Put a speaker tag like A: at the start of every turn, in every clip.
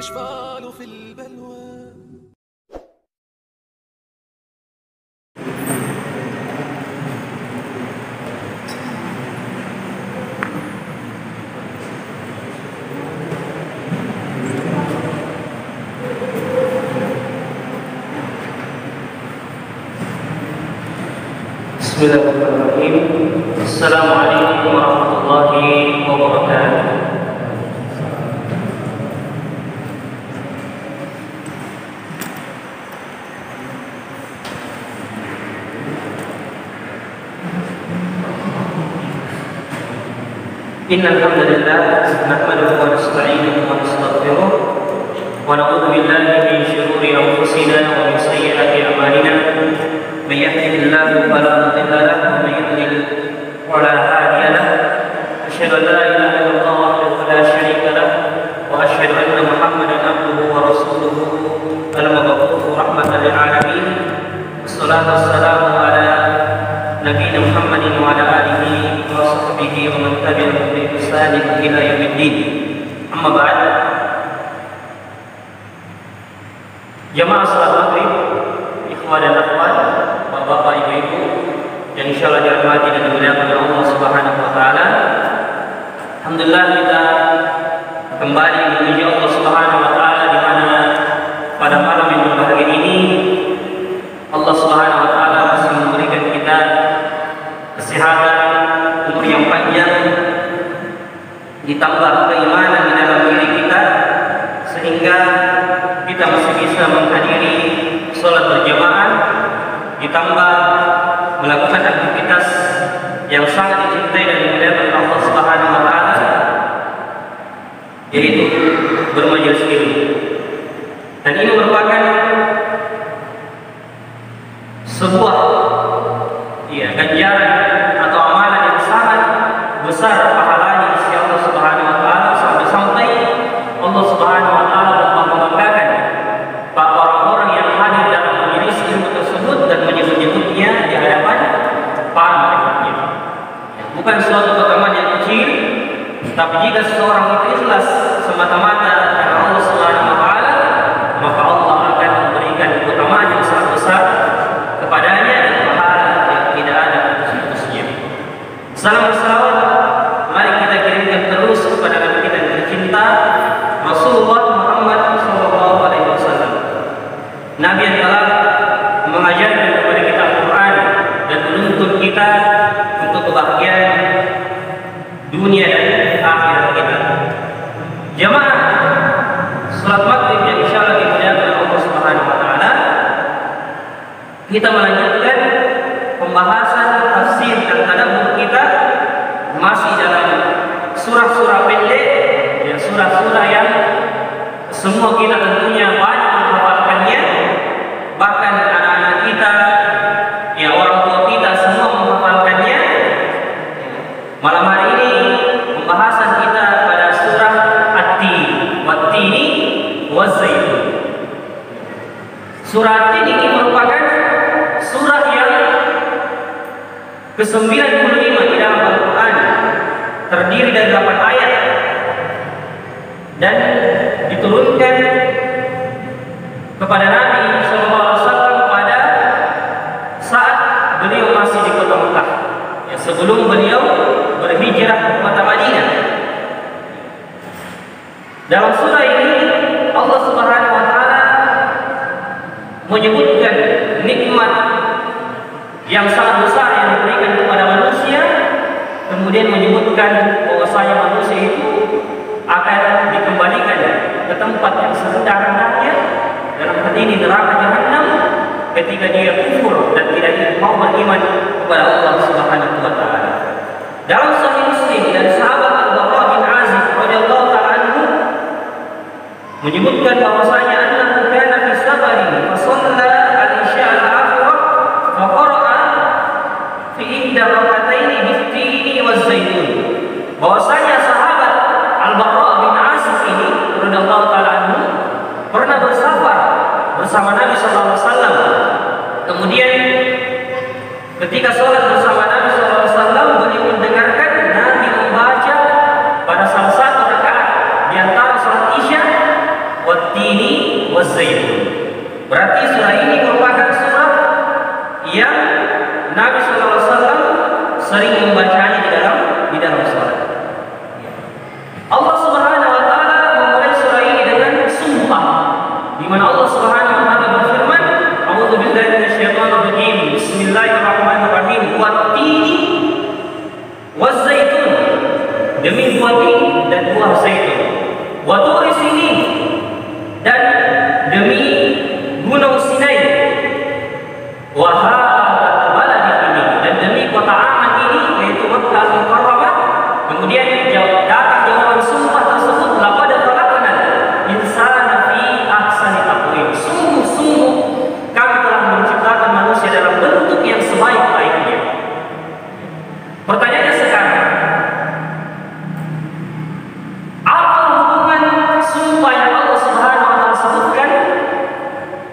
A: الأشفال في البلوى.
B: Bismillahirrahmanirrahim. Assalamualaikum warahmatullahi wabarakatuh. Innal hamdalillah nahmaduhu wa nasta'inuhu wa nastaghfiruh wa na'udzu billahi min shururi anfusina wa min sayyiati a'malina. من يهده الله فلا مضل له ومن يضلل فلا هادي له أشهد أن لا إله إلا الله وحده لا شريك له وأشهد أن محمدا عبده ورسوله المبعوث رحمة للعالمين والصلاة والسلام على نبينا محمد وعلى آله وصحبه ومن تبعهم بإحسان إلى يوم الدين. أما بعد, jamaah salat maghrib, ikhwan dan akhwat, bapak, ibu-ibu yang insyaallah dirahmati dan dimuliakan oleh Allah Subhanahu wa taala. Alhamdulillah kita kembali memuji Allah Subhanahu wa taala di mana pada malam yang berbahagia ini Allah Subhanahu wa taala masih memberikan kita kesehatan, umur yang panjang, ditambah keimanan di dalam diri kita sehingga kita masih bisa menghadiri salat berjamaah, ditambah melakukan aktivitas yang sangat dicintai dan dimuliakan Allah Subhanahu wa taala, yaitu bermajelis ilmu. Dan ini merupakan sebuah ganjaran atau amalan yang sangat besar pahalanya di sisi Allah Subhanahu wa taala, sampai Allah Subhanahu wa taala membanggakan orang-orang yang hadir dalam majelis ilmu tersebut dan menyebut-nyebutnya di hadapan para malaikatnya. Bukan suatu keutamaan yang kecil, tapi jika seseorang itu ikhlas semata-mata karena Allah Subhanahu wa taala, maka Allah akan memberikan keutamaan yang sangat besar kepadanya dan pahala yang tidak ada putus-putusnya. Salam salawat mari kita kirimkan terus kepada Nabi kita yang tercinta Rasulullah Muhammad sallallahu alaihi wasallam. Nabi yang telah mengajarkan kepada kita Al-Quran dan menuntut kita untuk kebahagiaan dunia dan akhirat kita. Jamaah salat maghrib yang insyaallah dimuliakan Allah Subhanahu wa taala, kita melanjutkan pembahasan tafsir dan tadabbur kita masih dalam surah-surah pendek, ya, surah-surah yang semua kita tentunya banyak menghafalkannya, bahkan anak-anak kita, ya orang tua kita semua menghafalkannya. Malam hari ini pembahasan kita pada surah At-Tin, Wat-Tini Waz-Zaitun. Surah At-Tin ini merupakan surah yang ke-95 di dalam Al-Quran, terdiri dari 8 ayat dan diturunkan kepada Nabi SAW pada saat beliau masih di kota Mekah, ya, sebelum beliau berhijrah ke kota Madinah. Dalam surah ini Allah Subhanahu wa taala menyebutkan nikmat yang sangat besar yang diberikan kepada manusia, kemudian menyebutkan bahwasanya manusia itu akan dikembalikan ke tempat yang serendah-rendahnya, dalam hal ini neraka Jahannam, ketika dia kufur dan tidak mau beriman kepada Allah Subhanahu wa taala. Dalam Sahih Muslim dari sahabat Al-Bara bin Azib radhiyallahu ta'ala anhu menyebutkan bahwasanya annahu kana fi safarin fa shalla al-isya al-akhirah fa qara'a fi ihda rak'ataini bi-tini waz-zaitun. Bahwasanya sahabat Al-Bara bin Azib ini radhiyallahu ta'ala anhu pernah bersafar bersama Nabi sallallahu alaihi wasallam. Kemudian ketika sholat bersama Nabi sallallahu alaihi wasallam, beliau mendengarkan Nabi membaca pada salah satu rakaat di antara sholat Isya, wa sering membacanya di dalam salat. Allah Subhanahu wa taala memulai surah ini dengan sumpah, di mana Allah Subhanahu wa taala berfirman, "A'udzu billahi minasyaitonir rajim. Bismillahirrahmanirrahim. Wat-tini waz-zaitun." Demi buah tin dan buah zaitun. Wa turi sinin, dan demi gunung Sinai. Wa hadzal baladil amin, dan demi kota aman ini yaitu Makkah Al-Mukarramah. Kemudian datang jawaban sumpah tersebut, laqad khalaqnal insana fi ahsani taqwim. Sungguh-sungguh kami telah menciptakan manusia dalam bentuk yang sebaik-baiknya. Pertanyaannya sekarang, apa hubungan sumpah yang Allah Subhanahu wa taala sebutkan?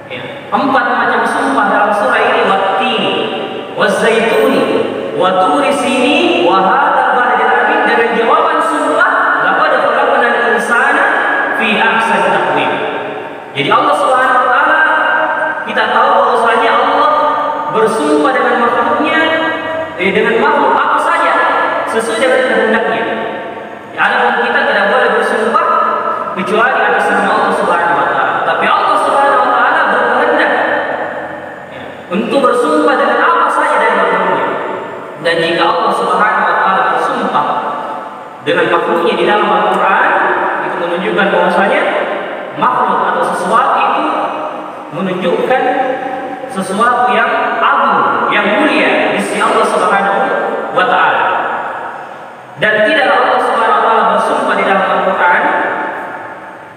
B: Ya, 4 macam sumpah dalam surah ini, wat-tini, waz-zaituni, wa turi sini, wa hadzal baladil amin, dengan jawaban sumpah, laqad khalaqnal insana fi ahsani taqwim. Jadi Allah Subhanahu wa taala, kita tahu bahwasanya Allah bersumpah dengan makhluknya, dengan makhluk apa saja sesuai dengan kehendaknya. Adapun kita tidak boleh bersumpah kecuali atas nama Allah Subhanahu wa taala. Tapi Allah Subhanahu wa taala berkehendak untuk bersumpah dengan apa saja dari makhluknya. Dan jika Allah Subhanahu wa taala bersumpah dengan makhluknya di dalam Al-Qur'an, itu menunjukkan bahwasanya makhluk atau sesuatu itu menunjukkan sesuatu yang agung, yang mulia di sisi Allah Subhanahu wa taala. Dan tidaklah Allah Subhanahu wa taala bersumpah di dalam Al-Qur'an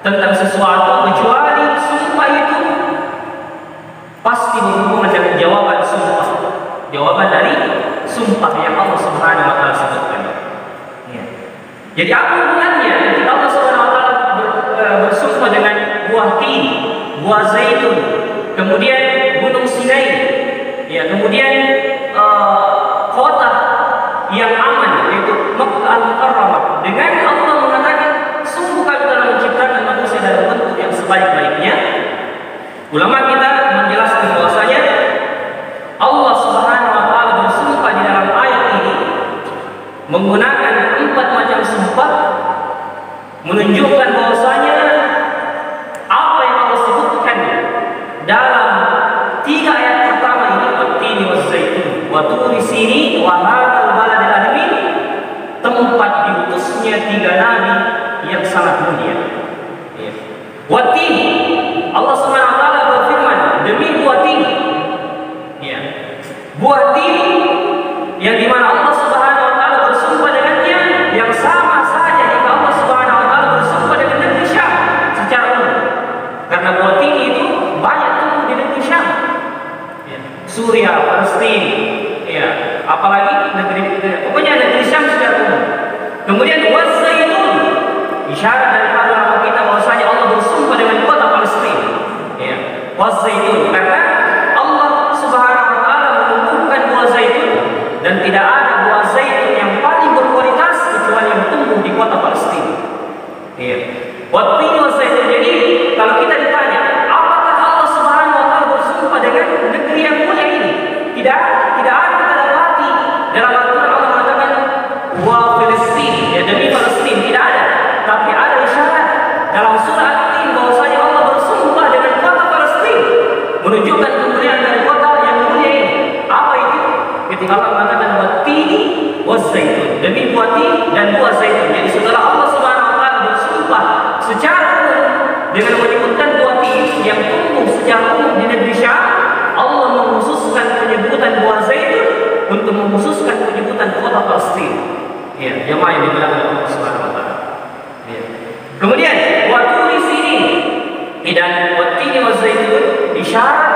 B: tentang sesuatu kecuali sumpah itu pasti berhubungan dengan jawaban sumpah. Jawaban dari sumpah yang Allah Subhanahu wa taala sebutkan. Ya. Jadi apa hubungannya ketika Allah Subhanahu wa taala bersumpah dengan buah tin, buah zaitun, kemudian gunung Sinai, ya, kemudian kota yang aman yaitu Makkah Al-Mukarramah, dengan Allah mengatakan sungguh kami telah menciptakan manusia dalam bentuk yang sebaik-baiknya. Ulama kita menjelaskan bahwasanya Allah Subhanahu wa taala bersumpah di dalam ayat ini menggunakan 4 macam sumpah, menunjukkan bahwasanya apa yang Allah sebutkan dalam 3 ayat pertama ini, wat-tini waz-zaitun, wa turi sini, wa hadzal baladil amin, tempat diutusnya 3 nabi yang sangat mulia. Ya. Wat-tin, Allah Subhanahu wa taala berfirman demi buah tin. Ya. Buah tin yang dimana Allah Subhanahu wa taala bersumpah dengannya, yang sama saja jika Allah Subhanahu wa taala bersumpah dengan negeri Syam secara umum. Karena buah tin itu banyak tumbuh di negeri Syam. Ya. Suriah, Palestina, ya, apalagi pokoknya negeri Syam secara umum. Kemudian waz-zaitun, isyarat daripada nama kita bahwasanya Allah bersumpah dengan kota Palestina. Ya, waz-zaitun, karena Allah Subhanahu wa taala menumbuhkan buah zaitun dan tidak ada buah zaitun yang paling berkualitas kecuali yang tumbuh di kota Palestina. Ya. Wat-tin waz-zaitun. Jadi kalau kita ditanya, apakah Allah Subhanahu wa taala bersumpah dengan negeri yang mulia ini? Tidak ada kita dapati dalam Al-Qur'an Allah mengatakan wa Filistin, ya, demi Palestina, tidak ada. Tapi ada isyarat dalam surah At-Tin bahwasanya Allah bersumpah dengan kota Palestina, menunjukkan kemuliaan dari kota yang mulia ini. Apa itu? Ketika Allah mengatakan wat-tini waz-zaitun, demi buah tin dan buah zaitun. Jadi setelah Allah Subhanahu wa taala bersumpah secara umum dengan menyebutkan buah tin yang tumbuh secara umum di negeri Syam, Allah mengkhususkan penyebutan buah zaitun untuk mengkhususkan penyebutan kota Palestina. Ya, jemaah yang dimuliakan Allah Subhanahu wa taala. Ya. Kemudian wa turi sini, dan wat-tini waz-zaitun, isyarat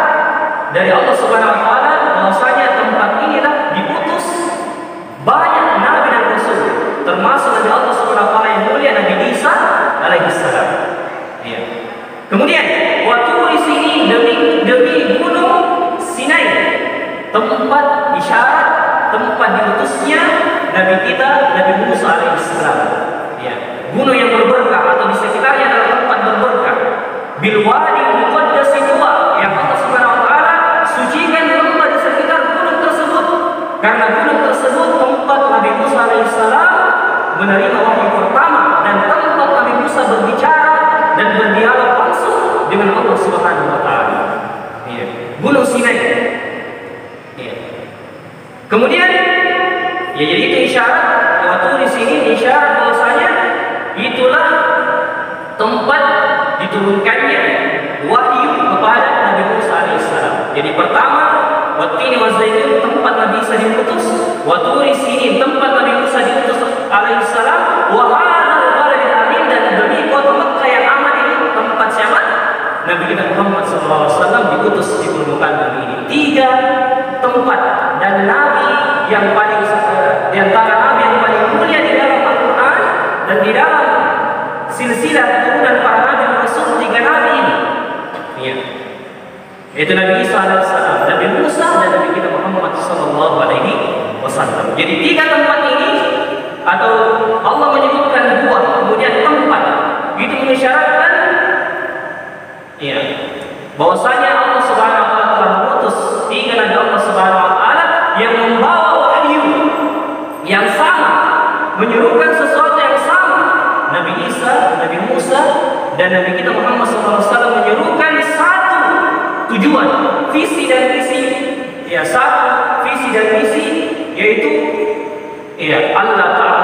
B: dari Allah Subhanahu wa taala bahwasanya tempat inilah diutus banyak nabi dan rasul, termasuk Nabi Allah Subhanahu wa taala yang mulia Nabi Isa alaihi salam. Ya. Kemudian wa turi sini, demi gunung Sinai, tempat isyarat tempat diutusnya Nabi kita Nabi Musa alaihissalam. Ya, gunung yang berberkah atau di sekitarnya adalah tempat berberkah. Bil wadi muqaddas tuwa, yang Allah Subhanahu wa taala sucikan lembah di sekitar gunung tersebut, karena gunung tersebut tempat menerima wahyu pertama dan tempat Nabi Musa berbicara dan berdialog langsung dengan Allah Subhanahu wa taala. Gunung Sinai. Kemudian jadi itu isyarat waktu di sini isyarat bahwasanya itulah tempat diturunkannya wahyu kepada Nabi Musa alaihissalam. Jadi pertama, Wattini Wazaitun tempat Nabi Isa diutus, Waturi Sinin tempat Nabi Musa diutus alaihissalam, wa hadzal baladil amin dan demi kota Makkah yang aman ini tempat siapa? Nabi kita Muhammad SAW diutus di permukaan bumi ini. 3 tempat dan Nabi yang paling di antara Nabi yang paling mulia di dalam Al-Quran dan di dalam silsilah keturunan para Nabi Rasul 3 Nabi ini. Yaitu Nabi Isa alaihissalam, Nabi Musa dan Nabi kita Muhammad SAW. Jadi 3 tempat ini atau Allah menyebutkan 2 kemudian tempat itu mengisyaratkan bahwasanya Allah Subhanahu wa taala telah mengutus 3 nabi Allah Subhanahu wa taala yang membawa wahyu yang sama, menyerukan sesuatu yang sama. Nabi Isa, Nabi Musa dan Nabi kita Muhammad SAW menyerukan satu tujuan, visi dan misi. Satu visi dan misi yaitu Allah ta'ala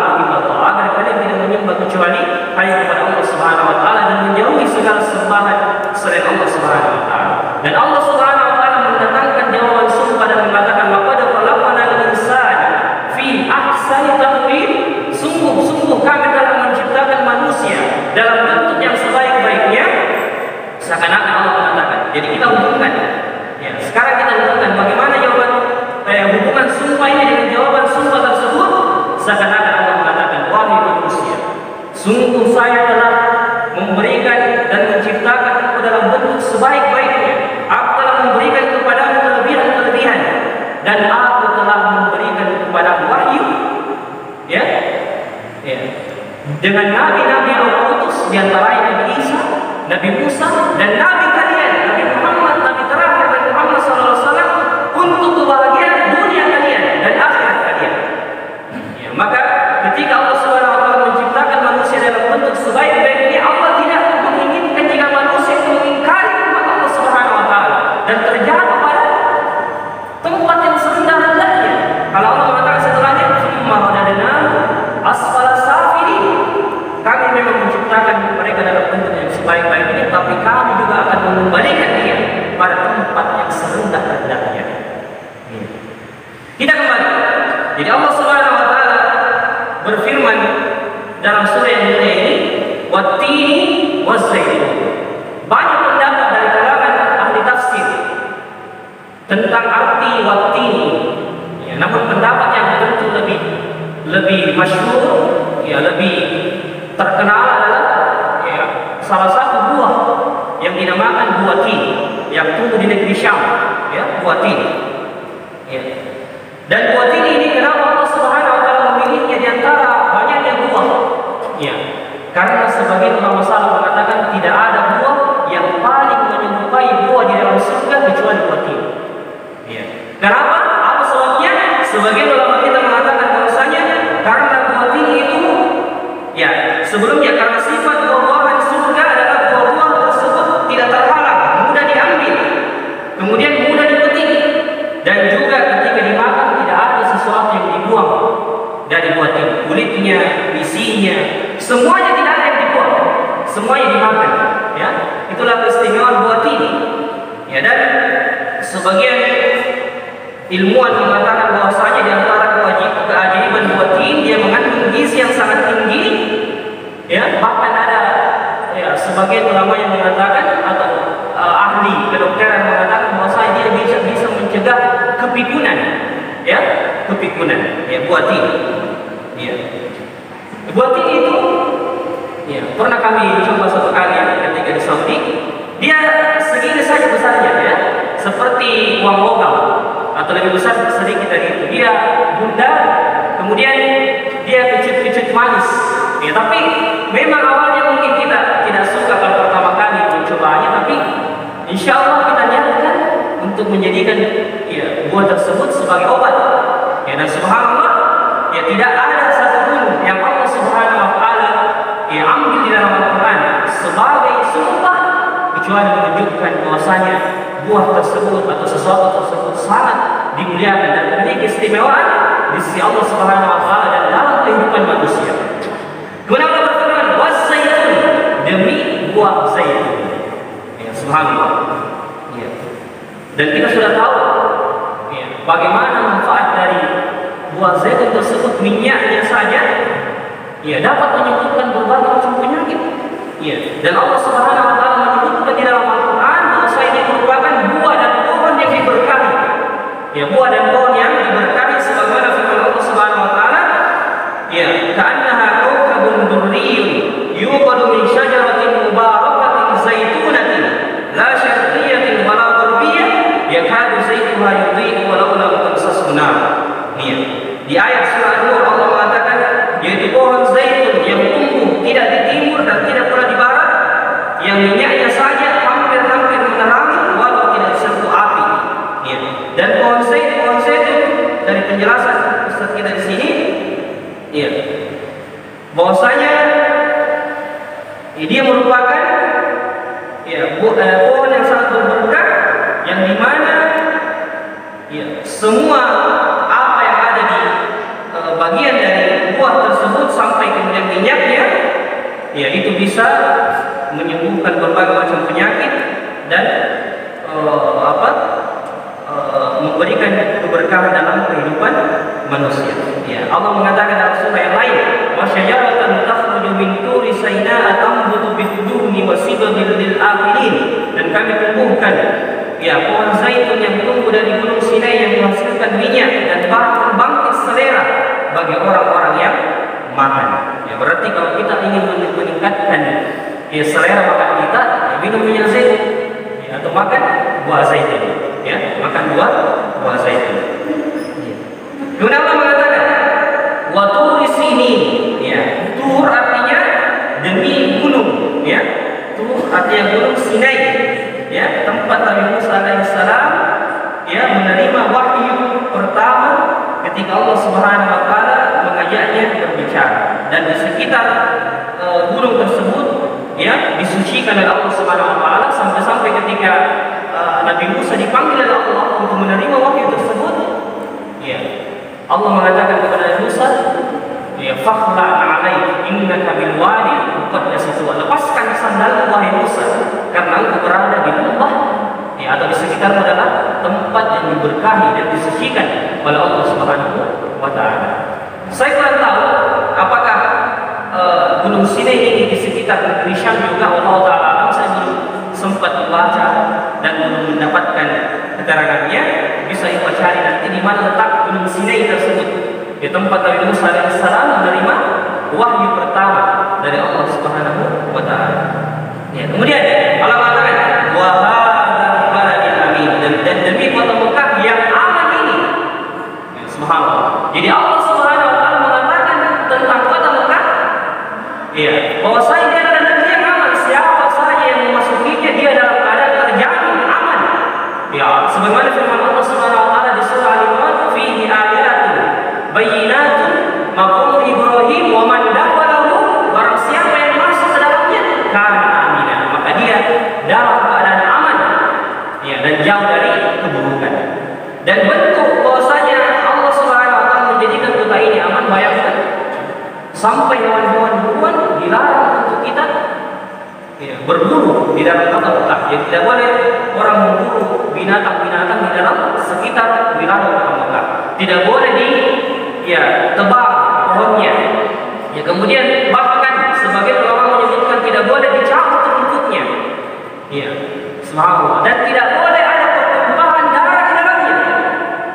B: agar kalian tidak menyembah kecuali hanya kepada Allah Subhanahu wa taala dan menjauhi segala sembahan selain Allah Subhanahu wa taala. Dan Allah Subhanahu wa taala mendatangkan jawaban sumpah dan mengatakan laqad khalaqnal insana fi ahsani taqwim. Sungguh kami telah menciptakan manusia dalam bentuk yang sebaik-baiknya. Seakan-akan Allah mengatakan. Jadi kita hubungkan. Sekarang kita hubungkan bagaimana jawaban hubungan sumpah ini dengan jawaban sumpah tersebut. Seakan-akan Allah mengatakan, wahai manusia, sungguh saya telah memberikan dan menciptakan engkau dalam bentuk sebaik-baiknya. Aku telah memberikan kepadamu kelebihan-kelebihan dan aku telah memberikan kepada wahyu dengan nabi-nabi yang Allah utus, di antaranya Nabi Isa, Nabi Musa dan nabi kalian, Nabi Muhammad, nabi terakhir Nabi Muhammad SAW, untuk kebahagiaan dunia kalian dan akhirat kalian. Maka ketika Allah Subhanahu wa taala menciptakan manusia dalam bentuk sebaik-baiknya, Allah tidak menginginkan jika manusia mengingkari nikmat Allah Subhanahu wa taala dan terjatuh pada tempat yang serendah-rendahnya. Kalau Allah mengatakan setelahnya, "Tsumma radadnahu asfala safilin." Kami memang menciptakan mereka dalam bentuk yang sebaik-baiknya, tapi kami juga akan mengembalikan dia pada tempat yang serendah-rendahnya. Kita kembali. Jadi Allah Subhanahu wa taala berfirman dalam surah yang mulia ini, Wattini Wazaitun. Banyak pendapat dari kalangan ahli tafsir tentang arti wattini. Namun pendapat yang tentu lebih masyhur, lebih terkenal adalah salah satu buah yang dinamakan buah tin yang tumbuh di negeri Syam, buah tin. Dan buah tin ini kenapa Allah Subhanahu wa taala memilihnya di antara banyaknya buah? Karena sebagian ulama salaf mengatakan tidak ada buah yang paling menyerupai buah di dalam surga kecuali buah tin. Kenapa? Apa sebabnya? Sebagian ulama kita mengatakan bahwasanya karena buah tin itu sebelumnya karena sifat buah-buahan surga adalah buah-buah tersebut tidak terhalang, mudah diambil, kemudian mudah dipetik, dan juga ketika dimakan tidak ada sesuatu yang dibuang dari buah tin. Kulitnya, isinya, semuanya tidak ada yang dibuang, semuanya dimakan. Itulah keistimewaan buah tin. Dan sebagian ilmuwan mengatakan bahwasanya di antara keajaiban buah tin, dia mengandung gizi yang sangat tinggi. Bahkan ada sebagian ulama yang mengatakan atau ahli kedokteran mengatakan bahwasanya dia bisa mencegah kepikunan, kepikunan, buah tin. Buah tin itu pernah kami coba satu kali ketika di Saudi. Dia segini saja besarnya, seperti uang logam atau lebih besar sedikit dari itu. Dia bundar, kemudian dia kecut-kecut manis. Tapi memang awalnya mungkin kita tidak suka kalau pertama kali mencobanya, tapi insya Allah kita niatkan untuk menjadikan buah tersebut sebagai obat. Dan subhanallah, tidak ada satupun yang Allah Subhanahu wa taala ambil di dalam Al-Qur'an sebagai sumpah kecuali menunjukkan bahwasanya buah tersebut atau sesuatu tersebut sangat dimuliakan dan memiliki keistimewaan di sisi Allah Subhanahu wa taala dan dalam kehidupan manusia. Kemudian Allah berfirman, "Was-zaitun," demi buah zaitun. Ya, subhanallah. Ya. Dan kita sudah tahu ya, bagaimana manfaat dari buah zaitun tersebut, minyaknya saja ya dapat menyembuhkan berbagai macam penyakit. Ya. Dan Allah Subhanahu wa taala menyebutkan di dalam Al-Qur'an bahwa ini merupakan buah dan pohon yang diberkahi. Ya, buah dan pohon yang diberkahi sebagaimana firman Allah Subhanahu wa taala, ya, ka'annaha kawkabun durriyyun yuqadu min syajaratin mubarakatin zaitunatin la syarqiyyatin wa la gharbiyyah yakadu zaituha yudhi'u walau lam tamsashu nar. Di ayat surah Nur Allah mengatakan yaitu pohon zaitun yang tumbuh tidak di timur dan tidak pula di barat, yang minyaknya saja hampir-hampir menerangi walau tidak disentuh api. Ya. Dan pohon zaitun dari penjelasan Ustaz kita di sini, ya, bahwasanya dia merupakan ya pohon yang sangat berberkah, yang dimana ya semua apa yang ada di bagian dari buah tersebut sampai kemudian minyaknya, ya itu bisa menyembuhkan berbagai macam penyakit dan memberikan keberkahan dalam kehidupan manusia. Ya, Allah mengatakan dalam surah yang lain, "Wasyajaratan takhruju min turi Sainaa tambutu bid-duhni wa sibabil lil akilin." Dan kami tumbuhkan ya pohon zaitun yang tumbuh dari gunung Sinai yang menghasilkan minyak dan pembangkit selera bagi orang-orang yang makan. Ya, berarti kalau kita ingin meningkatkan ya selera makan kita, ya, minum minyak zaitun, ya, atau makan buah zaitun, ya, makan buah zaitun. Ya. Kemudian Allah mengatakan, "Wa turi sinin," ya, tur artinya demi gunung, ya, tur artinya gunung Sinai, ya, tempat Nabi Musa alaihissalam ya menerima wahyu pertama ketika Allah Subhanahu wa taala mengajaknya berbicara, dan di sekitar gunung tersebut ya disucikan oleh Allah Subhanahu wa taala sampai ketika Nabi Musa dipanggil oleh Allah untuk menerima wahyu tersebut, ya Allah mengatakan kepada Nabi Musa, ya fakhla 'alaik innaka bil wadi muqaddas tuwa, lepaskan sandalmu wahai Musa karena engkau berada di lembah ya, atau di sekitarmu adalah tempat yang diberkahi dan disucikan oleh Allah Subhanahu wa taala. Saya kurang tahu apakah Gunung Sinai ini di sekitar negeri Syam juga, Allah taala saya belum sempat membaca dan belum mendapatkan keterangannya. Bisa ibu cari nanti di mana letak Gunung Sinai tersebut, di tempat Nabi Musa alaihissalam menerima wahyu pertama dari Allah Subhanahu wa taala. Ya, kemudian Allah mengatakan wa hadzal baladil amin, dan demi kota Mekah yang aman ini. Ya, subhanallah. Jadi Allah Subhanahu wa taala mengatakan tentang kota Mekah, ya, bahwasanya dia adalah negeri yang aman. Siapa saja yang memasukinya dia dalam keadaan terjamin aman. Ya, sebagaimana firman Allah Subhanahu wa taala di surah Al-Imran, "Fihi ayatun bayyinatun maqam Ibrahim wa man dakhalahu," barang siapa yang masuk ke dalamnya kana aminan, maka dia dalam keadaan aman, ya, dan jauh dari keburukan. Dan bentuk bahwasanya Allah Subhanahu wa taala menjadikan kota ini aman, bayangkan sampai hewan-hewan buruan dilarang untuk kita ya, berburu di dalam kota Mekah. Jadi tidak boleh orang memburu binatang-binatang di dalam sekitar wilayah kota Mekah. Tidak boleh tebang pohonnya. Ya, kemudian bahkan sebagian ulama menyebutkan tidak boleh dicabut rumputnya. Ya, subhanallah. Dan tidak boleh ada pertumpahan darah di dalamnya.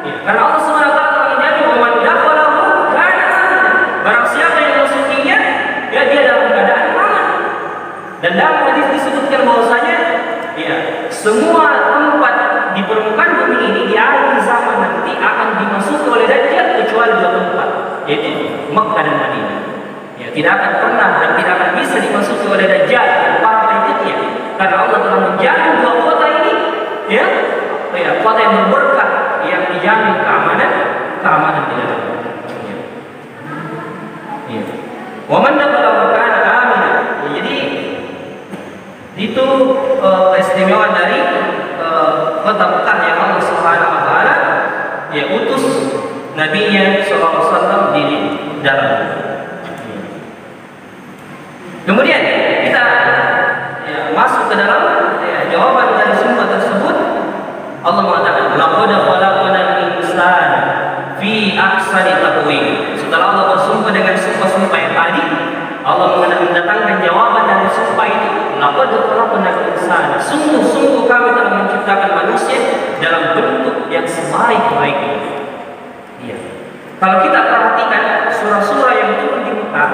B: Ya, karena Allah Subhanahu wa taala menjamin man dakhalahu kana aminan. Barang siapa yang memasukinya, ya dia dalam keadaan aman. Dan dalam hadis disebutkan bahwasanya ya semua tempat di permukaan bumi ini di akhir zaman nanti akan dimasuki oleh Dajjal kecuali dua tempat, yaitu Mekah dan Madinah. Ya, tidak akan pernah dan tidak akan bisa dimasuki oleh Dajjal dan para pengikutnya, karena Allah telah menjamin dua kota ini, ya, kota yang berberkah, yang dijamin keamanan di dalamnya. Ya. Ya. Wa man dakhalahu kana amina. Jadi itu keistimewaan dari kota Mekah yang Allah Subhanahu wa taala ya utus nabinya sallallahu alaihi wasallam di dalam. Kemudian kita masuk ke dalam jawaban dari semua tersebut. Allah mengatakan laqad khalaqnal insana fi ahsani taqwim. Setelah Allah bersumpah dengan sumpah-sumpah yang tadi, Allah mendatangkan jawaban dari sumpah itu. Laqad khalaqnal insana. Sungguh-sungguh kami telah menciptakan manusia dalam bentuk yang sebaik-baiknya. Iya. Kalau kita perhatikan surah-surah yang turun di Mekah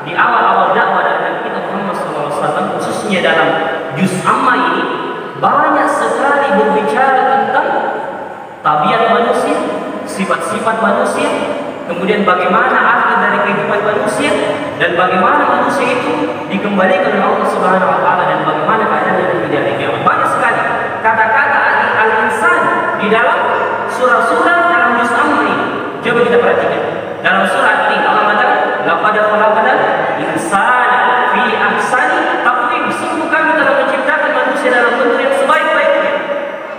B: di awal-awal dakwah dari Nabi kita Muhammad SAW, khususnya dalam juz amma ini, banyak sekali berbicara tentang tabiat manusia, sifat-sifat manusia, kemudian bagaimana akhir dari kehidupan manusia, dan bagaimana manusia itu dikembalikan oleh Allah Subhanahu wa taala, dan bagaimana keadaannya di hari kiamat. Banyak sekali kata-kata al-insan di dalam surah-surah dalam juz amma ini. Coba kita perhatikan. Dalam surah ini Allah mengatakan laqad khalaqnal insana fi ahsani taqwim. Sungguh kami telah menciptakan manusia dalam bentuk yang sebaik-baiknya.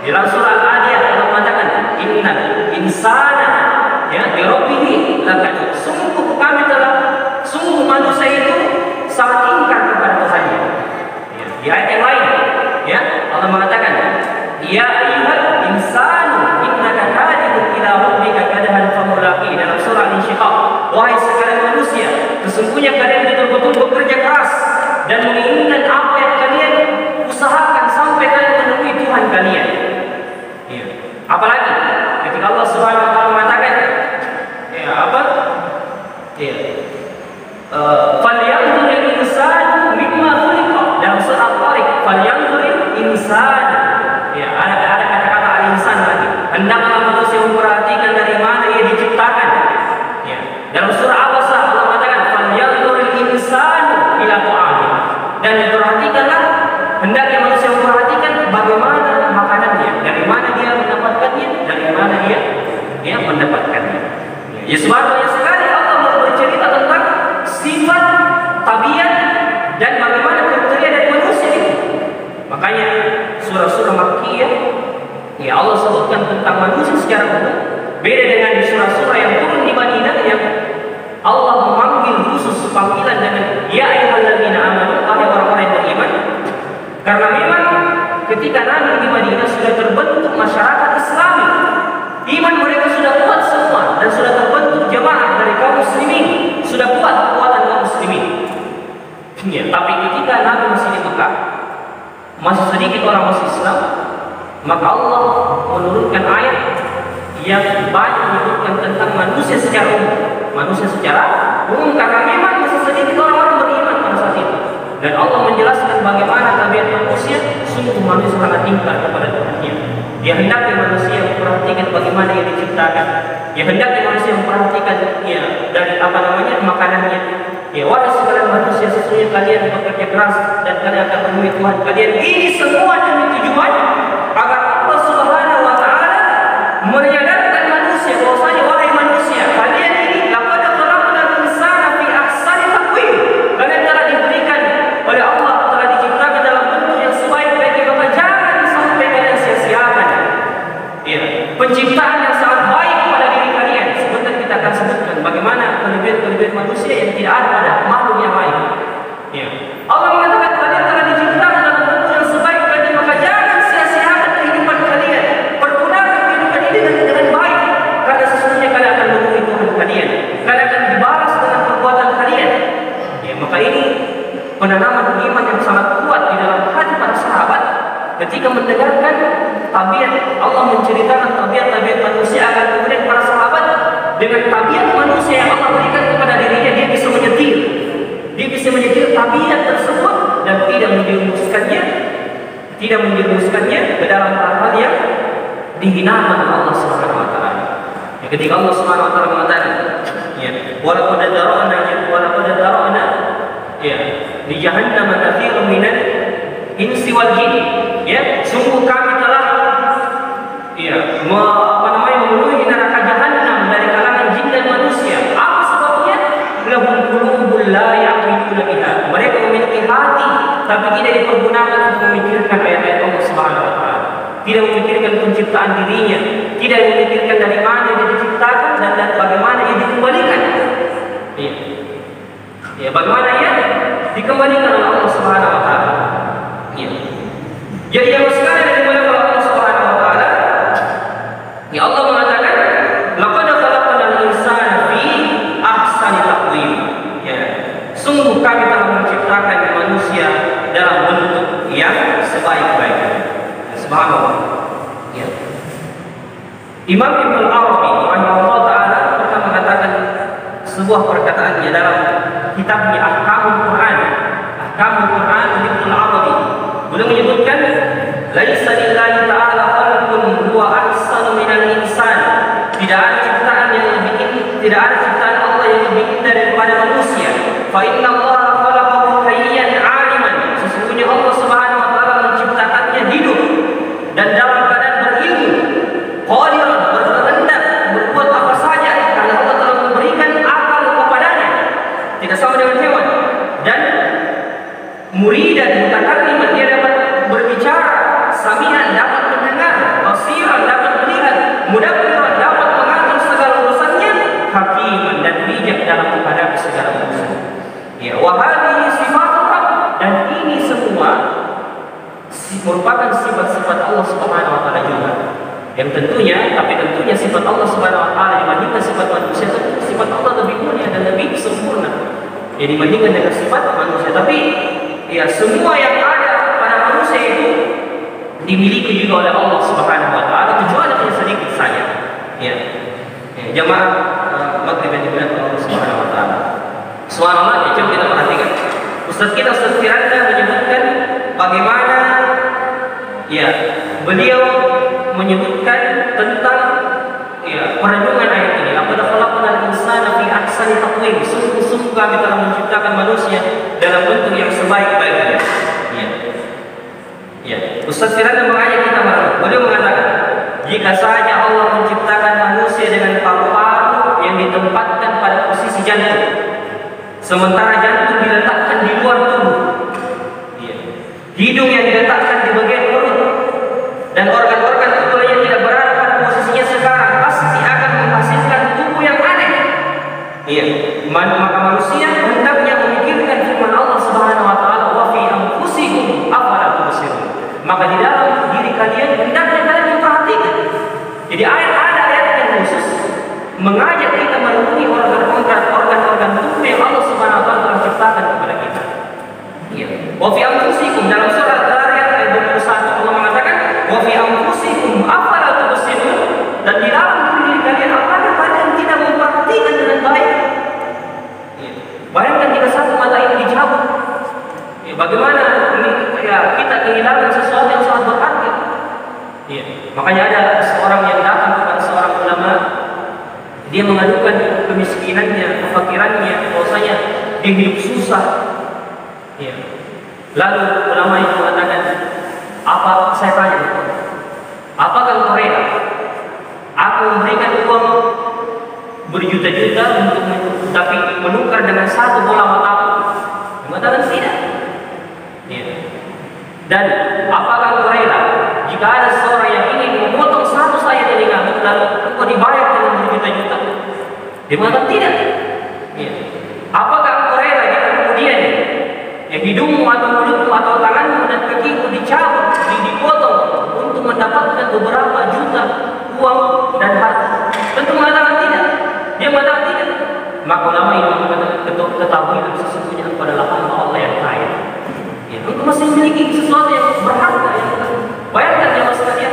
B: Dalam surah Al-Adiyat Allah mengatakan innal insana ya bi rabbih lakanud. Sungguh manusia itu sangat ingkar kepada Tuhannya. Ya, di ayat yang lain ya Allah mengatakan ya ayyuhal insanu innaka kadhibun ila rabbika kadhan famulaqi. Dalam surah Al-Insyiqaq, wahai sekalian manusia, sesungguhnya kalian betul-betul bekerja keras dan menginginkan apa yang kalian usahakan sampai kalian menemui Tuhan kalian. Ya. Apalagi ketika Allah Subhanahu wa taala mengatakan ya apa? Ya. Falyanzuril insanu mimma khuliqa. Dalam surah Al-Tariq, falyanzuril insanu. Ya, ada kata-kata al-insan lagi. Hendaklah manusia memperhatikan dari mana ia diciptakan. Ya. Dalam surah Abasa Allah mengatakan falyanzuril insanu ila ta'ami. Dan perhatikanlah, hendaknya manusia memperhatikan bagaimana makanannya, dari mana dia mendapatkannya, dari mana dia mendapatkannya. Ya, sebenarnya sekali Allah bercerita tentang sifat, tabiat, dan bagaimana kriteria dari manusia itu. Makanya surah-surah Makkiyah ya Allah sebutkan tentang manusia secara umum. Beda dengan di surah-surah yang turun di Madinah yang Allah memanggil khusus panggilan dengan ya ayyuhalladzina amanu, wahai orang-orang yang beriman. Karena memang ketika Nabi di Madinah sudah terbentuk masyarakat Islami, iman mereka sudah kuat semua dan sudah terbentuk jamaah dari kaum muslimin, sudah kuat kekuatan kaum muslimin. Ya, tapi ketika Nabi masih di Mekah, masih sedikit orang masuk Islam, maka Allah menurunkan ayat yang banyak menyebutkan tentang manusia secara umum. Manusia secara umum karena memang masih sedikit orang-orang beriman pada saat itu. Dan Allah menjelaskan bagaimana tabiat manusia, sungguh manusia sangat ingkar kepada Tuhannya. Dia hendaknya manusia memperhatikan bagaimana ia diciptakan. Dia hendaknya manusia memperhatikan ya dari makanannya. Ya, wahai sekalian manusia, sesungguhnya kalian bekerja keras dan kalian akan menemui Tuhan kalian. Ini semua demi tujuan agar Allah Subhanahu wa taala menyadarkan manusia bahwasanya wahai manusia, kalian ini laqad khalaqnal insana fi ahsani taqwim. Kalian telah diberikan oleh Allah, telah diciptakan dalam bentuk yang sebaik-baiknya, maka jangan sampai kalian sia-siakan ya penciptaan yang sangat baik pada diri kalian. Sebentar kita akan sebutkan bagaimana kelebihan manusia yang tidak ada pada makhluk yang lain. Ya. Allah mengatakan kalian telah diciptakan dalam bentuk yang sebaik-baiknya, maka jangan sia-siakan kehidupan kalian. Pergunakan kehidupan ini dengan baik, karena sesungguhnya kalian akan menemui Tuhan kalian. Kalian akan dibalas dengan perbuatan kalian. Ya, maka ini penanaman iman yang sangat kuat di dalam hati para sahabat ketika mendengarkan tabiat Allah menceritakan tabiat-tabiat manusia, akan kemudian para sahabat dengan tabiat manusia yang Allah berikan kepada dirinya, dia bisa menyetir tabiat tersebut dan tidak menjerumuskannya ke dalam hal-hal yang dihinakan Allah Subhanahu wa taala. Ya, ketika Allah Subhanahu wa taala mengatakan ya walaqad dara'na ya di jahannam katsirun minal insi wal jin. Ya, sungguh kami telah memenuhi neraka jahanam dari kalangan jin dan manusia. Apa sebabnya? Lahum qulubul walakin la ya'qiluna biha. Mereka memiliki hati tapi tidak dipergunakan untuk memikirkan ayat-ayat Allah Subhanahu wa taala. Tidak memikirkan penciptaan dirinya, tidak memikirkan dari mana dia diciptakan dan bagaimana ia dikembalikan. Iya. Ya, bagaimana ia dikembalikan oleh Allah Subhanahu wa taala. Iya. Jadi yang sekali dimulai oleh Allah Subhanahu wa taala, ya Allah mengatakan, laqad khalaqnal insana fi ahsani taqwim. Ya. Sungguh kami telah menciptakan manusia dalam bentuk yang sebaik-baiknya. Subhanallah. Ya. Imam Ibnu Arabi rahimahullah taala pernah mengatakan sebuah perkataannya dalam kitabnya Ahkamul Quran. Ahkamul Quran Ibnu Arabi. Beliau menyebutkan, laisa lillahi ta'ala khalqun huwa ahsanu minal insan. Tidak ada ciptaan yang lebih indah, tidak ada ciptaan Allah yang lebih indah daripada manusia. Fa inna Allah khalaqahu hayyan 'aliman. Sesungguhnya Allah Subhanahu wa taala menciptakannya hidup dan dalam keadaan berilmu, qadiran, berkehendak berbuat apa saja karena Allah telah memberikan akal kepadanya. Tidak sama dengan hewan. Dan muridan mutakalliman, dia dapat berbicara, samian dapat mendengar, basiran dapat melihat, mudabbiran dapat mengatur segala urusannya, hakiman dan bijak dalam menghadapi segala urusan. Ya, wa hadhihi sifatul Rabb, dan ini semua merupakan sifat-sifat Allah Subhanahu wa taala juga. Yang tentunya sifat Allah Subhanahu wa taala dibandingkan sifat manusia, sifat Allah lebih mulia dan lebih sempurna. Ya, dibandingkan dengan sifat manusia, tapi ya semua yang ada pada manusia itu dimiliki juga oleh Allah Subhanahu wa taala, kecuali hanya sedikit saja. Ya. Jamaah maghrib yang dimuliakan Allah Subhanahu wa taala. Subhanallah, ya, coba kita perhatikan. Ustaz Firanda menyebutkan bagaimana ya beliau menyebutkan tentang ya perenungan ayat ini. Laqad khalaqnal insana fi ahsani taqwim. Sungguh kami telah menciptakan manusia dalam bentuk yang sebaik-baiknya. Ya. Ya. Ustaz Firanda mengajak kita merenung. Beliau mengatakan, jika saja Allah menciptakan manusia dengan paru-paru yang ditempatkan pada posisi jantung, sementara jantung diletakkan di luar tubuh, ya. Hidung yang diletakkan di bagian perut, dan organ-organ tubuh yang tidak berada pada posisinya sekarang, pasti akan menghasilkan tubuh yang aneh. Iya. Maka manusia hendaknya memikirkan firman Allah Subhanahu wa taala, wa fi anfusikum afala tubsirun. Maka di dalam diri kalian hendaknya kalian memperhatikan. Jadi ada ayat yang khusus mengajak kita merenungi organ-organ tubuh yang Allah Subhanahu wa taala telah ciptakan kepada kita. Iya. Wa fi anfusikum, dalam surat Al-Zariyat ayat 21 Allah mengatakan, wa fi anfusikum afala tubsirun, dan di dalam diri kalian apakah kalian tidak memperhatikan dengan baik? Iya. Bayangkan jika satu mata ini dicabut, ya, bagaimana ya, kita kehilangan sesuatu yang sangat berharga. Iya. Makanya ada seorang yang datang kepada seorang ulama, dia mengadukan kemiskinannya, kefakirannya, bahwasanya dia hidup susah. Ya. Lalu ulama itu mengatakan, apa saya tanya, apakah engkau rela aku memberikan uang berjuta-juta untuk tapi menukar dengan satu bola matamu? Mengatakan tidak. Ya. Dan apakah engkau rela jika ada seorang yang ingin memotong satu sayap telingamu lalu engkau dibayar dengan berjuta-juta? Dia mengatakan tidak. Ya. Apakah engkau rela jika kemudian ya hidungmu atau mulutmu atau tanganmu dan kakimu dicabut, dipotong untuk mendapatkan beberapa juta uang dan harta? Tentu mengatakan tidak. Dia mengatakan tidak. Maka ulama ini mengatakan, ketahuilah sesungguhnya engkau adalah hamba Allah yang kaya. Ya, engkau masih memiliki sesuatu yang berharga. Ya. Bayangkan ya mas sekalian,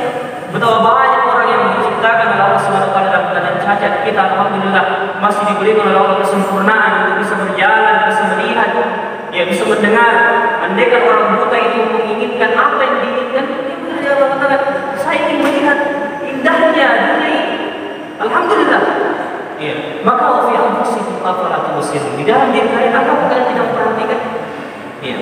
B: betapa banyak orang yang diciptakan oleh Allah Subhanahu wa taala dalam keadaan cacat. Kita alhamdulillah masih diberikan oleh Allah kesempurnaan untuk bisa berjalan, bisa melihat, ya bisa mendengar. Andaikan orang buta itu menginginkan apa yang diinginkan, dia mengatakan, saya ingin melihat indahnya dunia ini. Alhamdulillah. Ya, maka fi anfusikum afala tubsirun. Di dalam diri kalian apakah kalian tidak memperhatikan? Ya.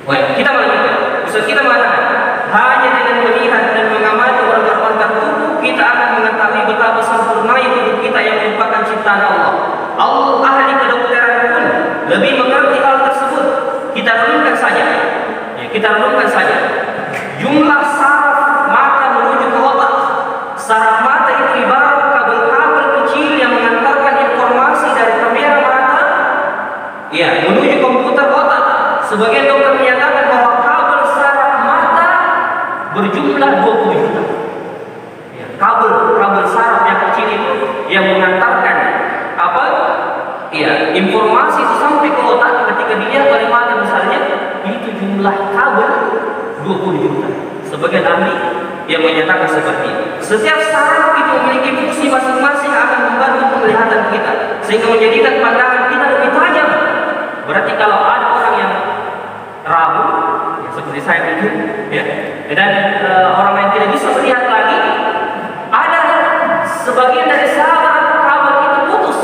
B: Baik, kita melanjutkan. Ustaz kita mengatakan, hanya dengan melihat dan mengamati organ-organ tubuh kita akan mengetahui betapa sempurna tubuh kita yang merupakan ciptaan Allah. Allah ahli kedokteran pun lebih kita renungkan saja. Jumlah saraf mata menuju ke otak. Saraf mata itu ibarat kabel-kabel kecil yang mengantarkan informasi dari kamera mata ya menuju komputer otak. Sebagian dokter menyatakan bahwa kabel saraf mata berjumlah 20 juta. Ya, kabel saraf yang kecil itu yang mengantarkan apa? Ya, informasi itu sampai ke otak ketika dilihat oleh mata misalnya, itu jumlah kabel 20 juta. Sebagian ahli yang menyatakan seperti itu. Setiap saraf itu memiliki fungsi masing-masing akan membantu penglihatan kita sehingga menjadikan pandangan kita lebih tajam. Berarti kalau ada orang yang ragu, ya seperti saya itu, ya, dan orang yang tidak bisa melihat lagi, ada sebagian dari saraf kabel itu putus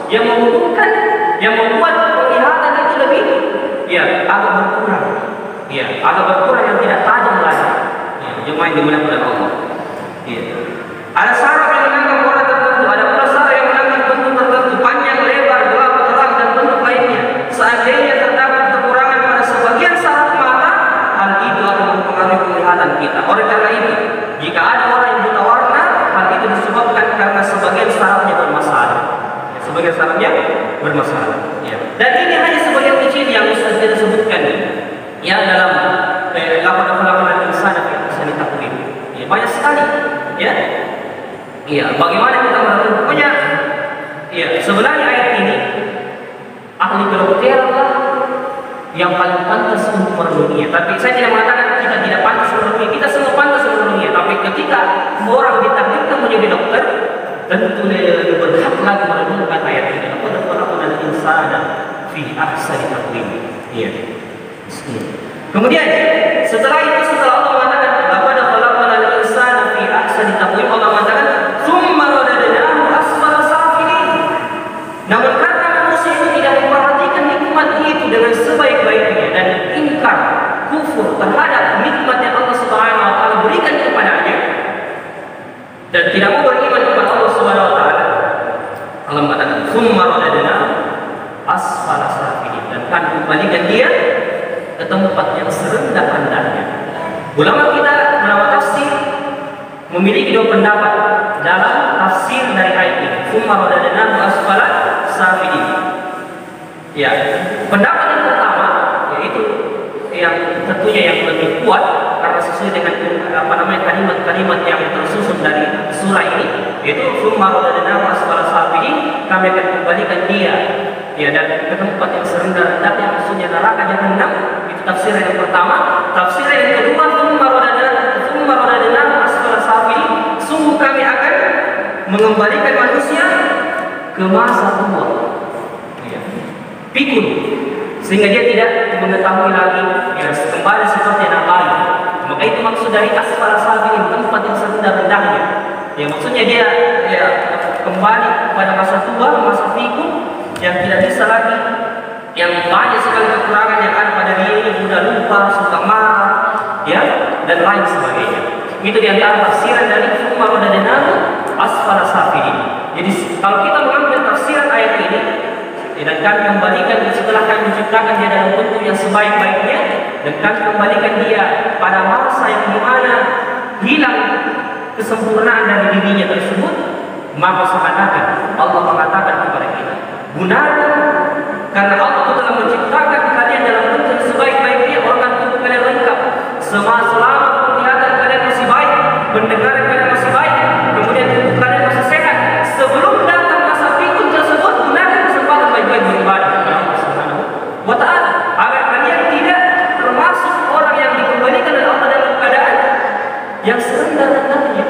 B: yang menghubungkan, yang membuat penglihatan itu lebih, ya, agak berkurang, ya, agak berkurang yang tidak tajam lagi. Ya, jemaah yang dimuliakan oleh Allah. Ya. Ada saraf yang menangkap warna tertentu, ada pula saraf yang menangkap bentuk tertentu, panjang, lebar, gelap, terang, dan bentuk lainnya. Seandainya terdapat kekurangan pada sebagian saraf mata, hal itu akan mempengaruhi penglihatan kita. Oleh karena itu, jika ada orang yang buta warna, hal itu disebabkan karena sebagian sarafnya bermasalah. Ya, sebagian sarafnya bermasalah. Ya. Dan ini hanya sebagian kecil yang bisa kita sebutkan. Ya, dalam laporan insan yang bisa ditakwil. Ya, banyak sekali. Ya. Iya, bagaimana kita menentukan? Pokoknya, ya, sebenarnya ayat ini ahli kedokteran yang paling pantas untuk merenunginya. Tapi saya tidak mengatakan kita tidak pantas merenunginya. Kita semua pantas merenunginya. Tapi ketika orang ditakdirkan menjadi dokter, tentu dia lebih berhak lagi merenungkan ayat ini. Laqad khalaqnal insana fi ahsani taqwim. Iya. Kemudian setelah itu, setelah Allah mengatakan laqad khalaqnal insana fi ahsani taqwim, Allah mengatakan tsumma radadnahu asfala safilin. Namun karena manusia itu tidak memperhatikan nikmat itu dengan sebaik-baiknya dan ingkar, kufur terhadap nikmat yang Allah Subhanahu wa taala berikan kepadanya dan tidak mau beriman kepada Allah Subhanahu wa taala, Allah mengatakan tsumma radadnahu asfala safilin, dan kami kembalikan dia ke tempat yang serendah-rendahnya. Ulama tafsir memiliki dua pendapat dalam tafsir dari ayat ini. Tsumma radadnahu asfala safilin. Ya, pendapat yang pertama yaitu yang tentunya yang lebih kuat karena sesuai dengan kalimat-kalimat yang tersusun dari surah ini, yaitu tsumma radadnahu asfala safilin, kami akan kembalikan dia ya dan ke tempat yang serendah-rendahnya, maksudnya neraka jahanam. Itu tafsir yang pertama. Tafsir yang kedua, tsumma radadnahu asfala safilin, sungguh kami akan mengembalikan manusia ke masa tua, ya, pikun, sehingga dia tidak mengetahui lagi, ya, kembali seperti anak bayi. Maka itu maksud dari asfala safilin, tempat yang serendah-rendahnya. Ya, maksudnya dia ya kembali pada masa tua, masa pikun, yang tidak bisa lagi, yang banyak sekali kekurangan yang ada pada diri, mudah lupa, suka marah, ya, dan lain sebagainya. Itu diantara tafsiran dari tsumma radadnahu asfala safilin. Jadi kalau kita mengambil tafsiran ayat ini, dan kami kembalikan setelah kami menciptakan dia dalam bentuk yang sebaik-baiknya, dan kami kembalikan dia pada masa yang dimana hilang kesempurnaan dari dirinya tersebut, maka seakan-akan Allah mengatakan kepada kita, gunakan karena Allah telah menciptakan kalian dalam bentuk yang sebaik-baiknya, organ tubuh kalian lengkap, selama penglihatan kalian masih baik, pendengaran kalian masih baik, kemudian tubuh kalian masih sehat. Sebelum datang masa pikun tersebut, gunakan kesempatan baik-baik beribadah kepada Allah Subhanahu wa taala agar kalian tidak termasuk orang yang dikembalikan oleh Allah dalam keadaan yang serendah-rendahnya.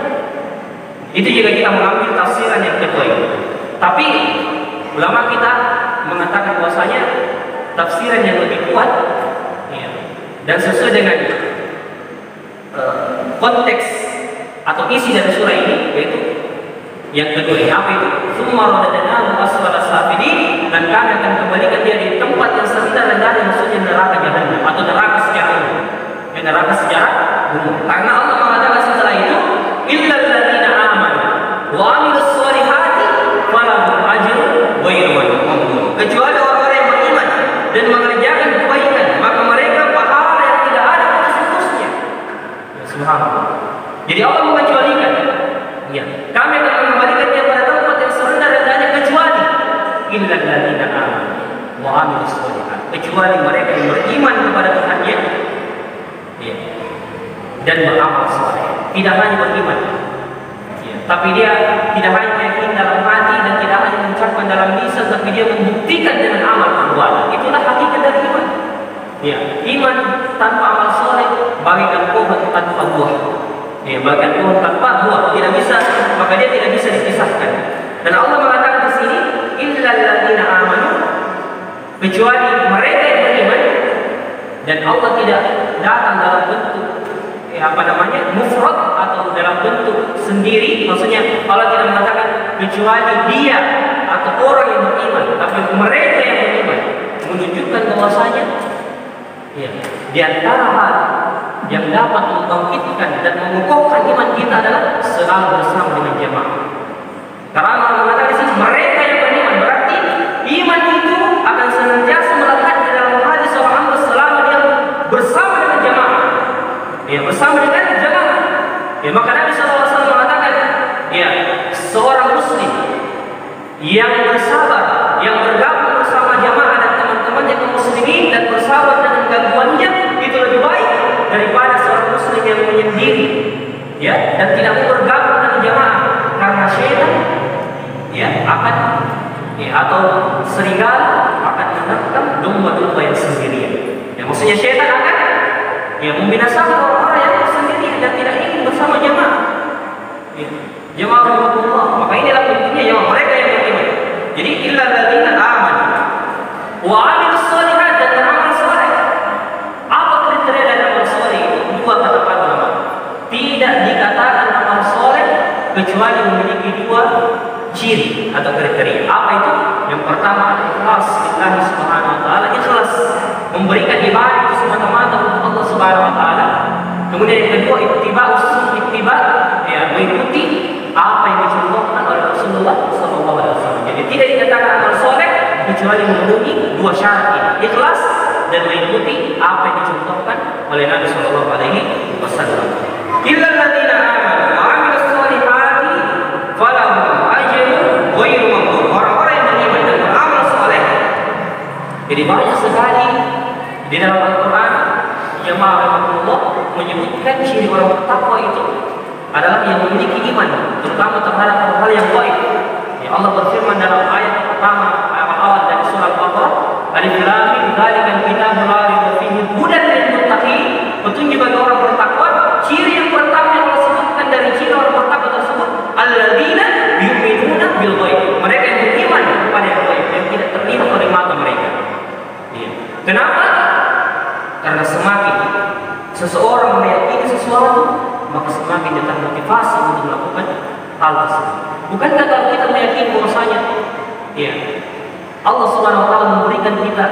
B: Itu jika kita mengambil tafsiran yang kedua ini. Tapi ulama kita mengatakan bahwasanya tafsiran yang lebih kuat, ya, dan sesuai dengan konteks atau isi dari surah ini, yaitu yang kedua ini, apa itu? Tsumma radadnahu asfala safilin, dan kami akan kembalikan dia di tempat yang serendah-rendahnya, maksudnya neraka jahanam atau neraka secara umum. Ya, neraka secara umum. Karena Allah mengatakan setelah itu, illal ladzina amanu wa amilus sholihati falahum ajrun ghairu mamnun. Kecuali orang-orang yang beriman dan mengerjakan kebaikan, maka mereka pahala yang tidak ada wa amilus sholihat, kecuali mereka yang beriman kepada Tuhannya, ya, dan beramal saleh. Tidak hanya beriman, ya, tapi dia tidak hanya yakin dalam hati dan tidak hanya mengucapkan dalam lisan, tapi dia membuktikan dengan amal perbuatan. Itulah hakikat dari iman. Ya, iman tanpa amal saleh bagaikan pohon tanpa buah. Ya, bagaikan pohon tanpa buah, tidak bisa, maka dia tidak bisa dipisahkan. Dan Allah mengatakan di sini, illal ladzina amanu, kecuali mereka yang beriman. Dan Allah tidak datang dalam bentuk mufrad atau dalam bentuk sendiri. Maksudnya Allah tidak mengatakan kecuali dia atau orang yang beriman, tapi mereka yang beriman, menunjukkan bahwasanya ya, di antara hal yang dapat membangkitkan dan mengukuhkan iman kita adalah selalu bersama dengan jamaah. Karena Allah mengatakan di sini mereka yang beriman, berarti iman itu akan senantiasa melekat di dalam hati seorang hamba selama dia bersama dengan jamaah. Ya, bersama dengan jamaah. Ya, maka Nabi SAW mengatakan, ya, seorang muslim yang bersabar, yang bergabung bersama jamaah dan teman-temannya kaum muslimin dan bersabar dengan gangguannya, itu lebih baik daripada seorang muslim yang menyendiri, ya, dan tidak mau bergabung dengan jamaah, karena syaitan, ya, akan, ya, atau serigala akan menangkap domba-domba yang sendirian. Ya, maksudnya syaitan akan, ya, membinasakan orang-orang yang sendirian dan tidak ingin bersama jamaah. Ya, jamaah rahmatullah. Maka inilah pentingnya jamaah mereka yang beriman. Jadi illal ladzina amanu wa amilus sholihat, dan beramal saleh. Apa kriteria dari amal saleh itu? Dua kata ulama. Tidak dikatakan amal saleh kecuali memiliki dua ciri atau kriteria. Apa itu? Yang pertama, ikhlas lillahi subhanahu wa ta'ala, ikhlas memberikan ibadah itu semata-mata untuk Allah subhanahu wa ta'ala. Kemudian yang kedua, ittiba, ya, mengikuti apa yang dicontohkan oleh Rasulullah SAW. Jadi tidak dikatakan amal soleh kecuali memenuhi dua syarat ini, ikhlas dan mengikuti apa yang dicontohkan oleh Nabi SAW. Illal ladzina amanu wa amilus sholihati falahum ajrun ghairu mamnun. Orang-orang yang beriman dan beramal soleh. Jadi banyak sekali di dalam Al-Quran jamaah rahmatullah menyebutkan ciri orang bertakwa itu adalah yang memiliki iman, terutama terhadap hal-hal yang baik. Ya, Allah berfirman dalam ayat pertama, awal dari surah Al-Baqarah, Alif Lam Mim, dzalikal kitabul la raiba fihi hudan lil muttaqin, petunjuk bagi orang bertakwa. Ciri yang pertama yang Allah sebutkan dari ciri orang bertakwa tersebut, alladzina yu'minuna bil ghaib, mereka yang beriman kepada yang gaib, yang tidak terlihat oleh mata mereka. Ya. Kenapa? Karena semakin seseorang meyakini sesuatu, maka semakin dia termotivasi untuk melakukan hal tersebut. Bukankah kalau kita meyakini bahwasanya, ya, Allah Subhanahu wa taala memberikan kita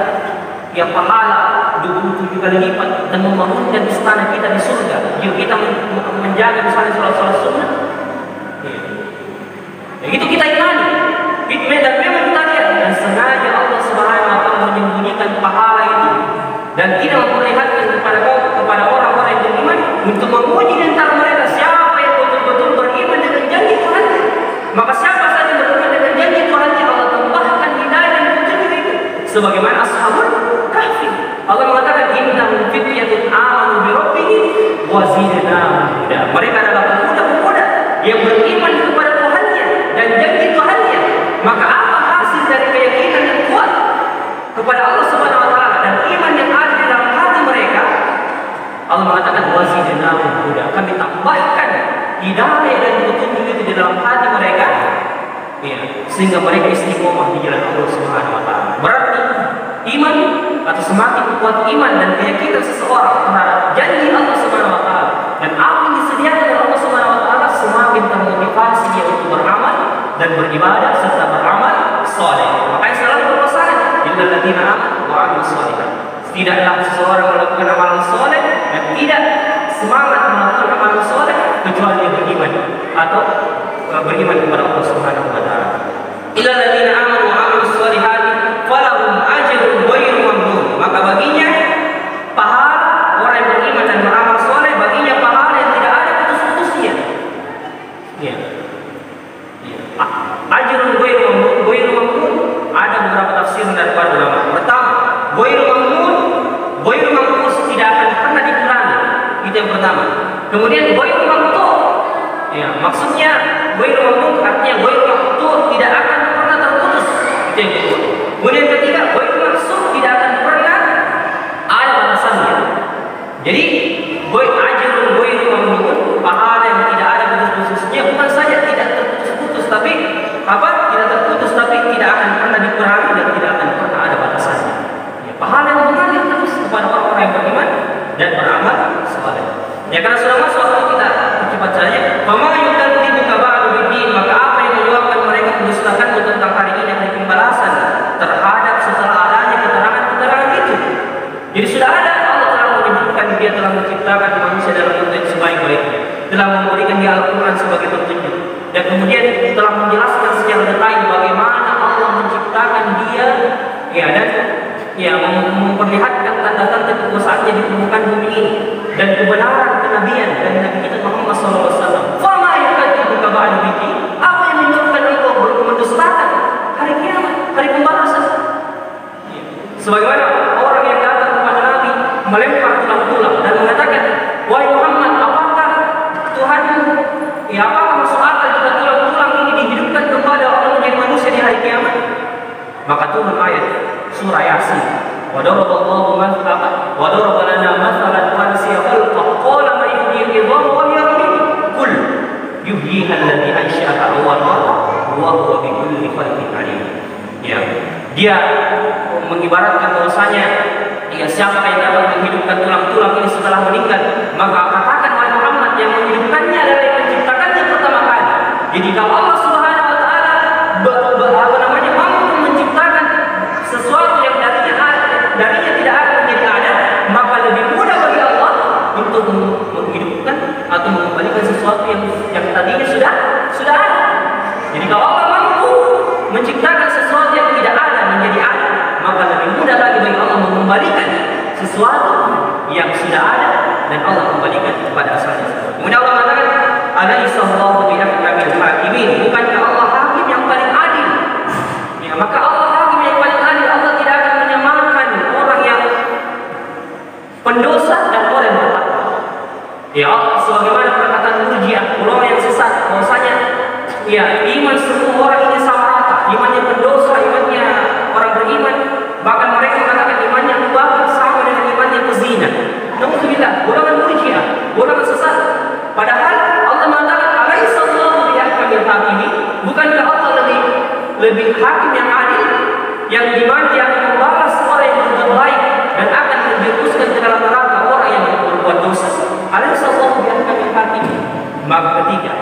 B: yang pahala 27 kali lipat dan membangunkan istana kita di surga jika kita menjaga misalnya sholat sunnah, ya, itu kita imani. Dan memang kita lihat, dan sengaja Allah Subhanahu wa taala menyembunyikan pahala itu dan tidak memperlihatkan kepada orang-orang yang beriman untuk menguji di antara mereka siapa yang betul-betul beriman dengan janji Tuhan. Maka siapa saja yang beriman dengan janji Tuhan, Allah tambahkan hidayah dan petunjuk itu. Sebagaimana Ashabul Kahfi, Allah mengatakan innahum fityatun amanu bi rabbihim wa zidnahum huda. Mereka adalah pemuda-pemuda yang beriman kepada Tuhannya dan janji Tuhannya. Maka apa hasil dari keyakinan yang kuat kepada Allah Subhanahu wa taala dan iman yang ada di dalam hati mereka? Allah mengatakan wazidnahum huda, kami tambahkan hidayah dan petunjuk itu di dalam hati mereka, ya, sehingga mereka istiqomah di jalan Allah Subhanahu wa taala. Berarti iman atau semakin kuat iman dan keyakinan seseorang terhadap janji Allah Subhanahu wa taala dan apa yang disediakan oleh Allah Subhanahu wa taala, semakin termotivasi dia untuk beramal dan beribadah serta beramal saleh. Makanya selalu berpesan, illal ladzina amanu wa amilus sholihat. Tidaklah seseorang melakukan amalan soleh dan tidak semangat melakukan amalan soleh kecuali dia beriman atau beriman kepada Allah Subhanahu wa taala. Illal ladzina amanu wa amilus sholihati falahum ajrun ghairu mamnun. Maka baginya pahala orang yang beriman dan beramal soleh, baginya pahala yang tidak ada putus-putusnya. Ya. Ajrun ghairu mamnun ada beberapa tafsir dari para ulama. Pertama, Kemudian ghairul maqtu', ya maksudnya ghairul maqtu' artinya ghairul maqtu' tidak akan pernah terputus. Itu yang kedua. Kemudian ketiga, ghairul maksud tidak akan pernah ada batasannya. Jadi ajrun ghairul mamnun, pahala yang tidak ada putus-putusnya, bukan saja tidak terputus-putus tapi tidak terputus tapi tidak akan pernah dikurangi dan tidak akan pernah ada batasannya. Ya, pahala yang mengalir terus kepada orang-orang yang beriman dan beramal saleh. Ya karena sudah masuk waktu kita cepat saja. Fama yukadzibuka ba'du biddin, maka apa yang menyebabkan mereka mendustakan tentang hari ini hari pembalasan terhadap setelah adanya keterangan-keterangan itu. Jadi sudah ada, Allah telah menyebutkan dia telah menciptakan manusia dalam bentuk sebaik-baiknya, telah memberikan dia Al-Quran sebagai petunjuk, dan kemudian telah menjelaskan secara detail bagaimana Allah menciptakan dia, ya dan ya memperlihatkan tanda-tanda kekuasaannya di permukaan bumi ini dan kebenaran kenabian dari Nabi kita Muhammad SAW. Fama yukadzibuka ba'du biddin, apa yang menyebabkan engkau mendustakan hari kiamat, hari pembalasan? Sebagaimana orang yang datang kepada Nabi melempar tulang-tulang dan mengatakan, wahai Muhammad, apakah Tuhanmu, ya apakah masuk akal jika tulang-tulang ini dihidupkan kembali orang menjadi manusia di hari kiamat? Maka turun ayat surah Yasin. Wa daraballahu mathalan wa daraba lana mathalan wa nasiya khalqahu qala man yuhyi al-'idhama wa hiya ramim qul yuhyiha alladhi ansha'aha awwal marrah wa huwa bi kulli khalqin 'alim. Ya, dia mengibaratkan bahwasanya ya siapa yang dapat menghidupkan tulang-tulang ini setelah meninggal, maka katakan wahai Muhammad, yang menghidupkannya adalah yang menciptakannya pertama kali. Jadi kalau Allah Subhanahu wa taala mampu menciptakan sesuatu yang darinya tidak ada menjadi ada, maka lebih mudah bagi Allah untuk menghidupkan atau mengembalikan sesuatu yang tadinya sudah ada. Jadi kalau Allah mampu menciptakan sesuatu yang tidak ada menjadi ada, maka lebih mudah lagi bagi Allah mengembalikan sesuatu yang sudah ada dan Allah kembalikan kepada asalnya. Kemudian Allah mengatakan, "Alaysa Allahu biahkamil hakimin?" Bukankah Allah hakim yang paling adil? Ya, maka Allah hakim yang paling adil. Allah tidak akan menyamakan orang yang pendosa dan orang yang bertakwa. Ya, sebagaimana perkataan Murji'ah, orang yang sesat, bahwasanya ya iman semua orang ini sama rata, imannya pendosa, imannya orang beriman, bahkan mereka mengatakan imannya Abu Bakar sama dengan imannya pezina. Naudzubillah, golongan Murji'ah, golongan sesat. Padahal Allah mengatakan, "Alaysa Allahu biahkamil hakimin?" Bukankah Allah lebih hakim yang adil, yang dimana dia akan membalas orang yang berbuat baik dan akan menjerumuskan ke dalam neraka orang yang berbuat dosa. Alaysa Allahu biahkamil hakimin? Maka ketiga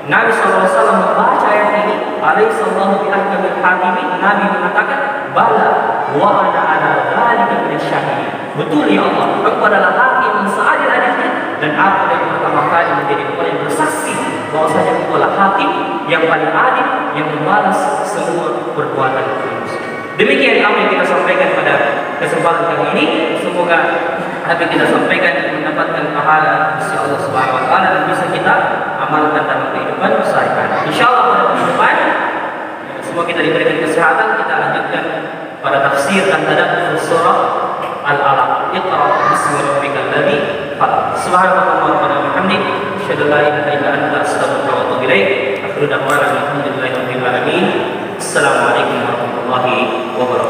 B: Nabi SAW membaca ayat ini, "Alaysa Allahu biahkamil hakimin," Nabi mengatakan, "Bala wa ana ala dzalika minasyahidin." Betul ya Allah, Engkau adalah hakim yang seadil-adilnya dan aku yang pertama kali menjadi orang yang bersaksi bahwasanya Engkau adalah hakim yang paling adil yang membalas semua perbuatan manusia. Demikian apa yang kita sampaikan pada kesempatan kali ini. Semoga apa yang kita sampaikan mendapatkan pahala dari Allah Subhanahu wa taala dan bisa kita amalkan dalam kehidupan sehari-hari. Insyaallah pada minggu depan semua kita diberikan kesehatan, kita lanjutkan pada tafsir dan tadabbur surah Al-Alaq. Iqra bismi rabbikal ladzi khalaq. Subhanallah wa bihamdihi, asyhadu an la ilaha illa anta, astaghfiruka wa atubu ilaik. Akhiru da'wana alhamdulillahi rabbil alamin. Assalamualaikum warahmatullahi wabarakatuh.